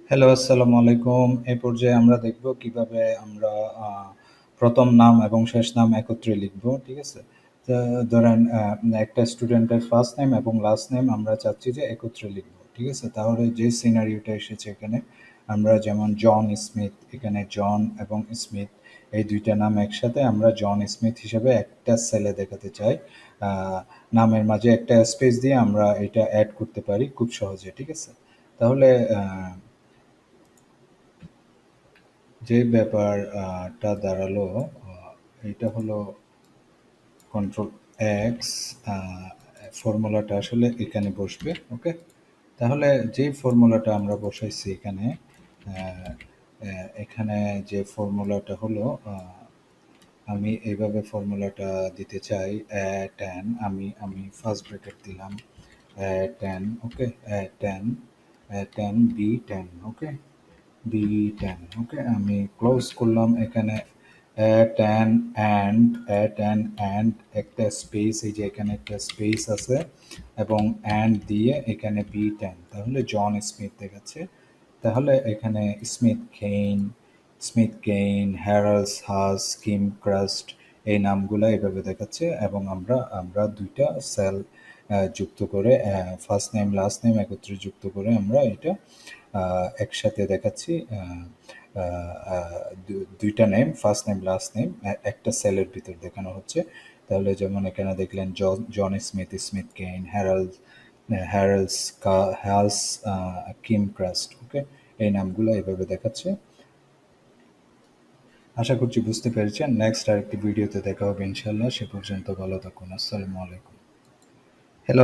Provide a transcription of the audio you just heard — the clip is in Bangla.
হ্যালো, আসসালামু আলাইকুম। এই পর্যায়ে আমরা দেখব কিভাবে আমরা আ ১ম নাম এবং শেষ নাম একত্রে লিখব। ঠিক আছে? তো ধরেন একটা স্টুডেন্টের ফার্স্ট নেম এবং লাস্ট নেম আমরা চাচ্ছি যে একত্রে লিখব। ঠিক আছে? তাহলে যে সিনারিওটা এসেছে এখানে আমরা যেমন জন স্মিথ, এখানে জন এবং স্মিথ এই ২ টা নাম একসাথে আমরা জন স্মিথ হিসেবে একটা সেলে দেখাতে চাই। আ নামের মাঝে একটা স্পেস দিয়ে আমরা এটা এড করতে পারি খুব সহজে। ঠিক আছে? তাহলে আ যে ব্যাপার টা দাঁড়ালো আ এইটা হলো কন্ট্রোল এক্স আ ফর্মুলাটা আসলে এখানে বসবে। ওকে? তাহলে যেই ফর্মুলাটা আমরা বসাইছি এখানে আ অ্যা এখানে যে ফর্মুলাটা হলো আমি এইভাবে ফর্মুলাটা দিতে চাই tan আমি ফার্স্ট ব্র্যাকেট দিলাম tan ওকে tan B10 ওকে B10 ওকে আমি ক্লোজ করলাম এখানে tan and একটা স্পেস এই যে এখানে একটা স্পেস আছে এবং and দিয়ে এখানে B10 তাহলে জন স্মিথ দেখাচ্ছে তাহলে এখানে স্মিথ কেইন, হ্যারাল্ডস হাস, কিম ক্রাস্ট এই নামগুলা এভাবে দেখাচ্ছে এবং আমরা ২ টা সেল যুক্ত করে ফার্স্ট নেম লাস্ট নেম একত্রে যুক্ত করে আমরা এটা একসাথে দেখাচ্ছি। আ আ আ ২ টা name first name last name একটা সেলের ভিতর দেখানো হচ্ছে। তাহলে যেমন এখানে দেখলেন জন স্মিথ, স্মিথ কেইন, হ্যারাল্ডস হাস, কিম ক্রাস্ট ওকে? এই নামগুলো এভাবে দেখাচ্ছে। আশা করছি বুঝতে পেরেছেন। নেক্সট আরেকটি ভিডিওতে দেখা হবে ইনশাআল্লাহ। সে পর্যন্ত ভালো থাকুন। আসসালামু আলাইকুম। হ্যালো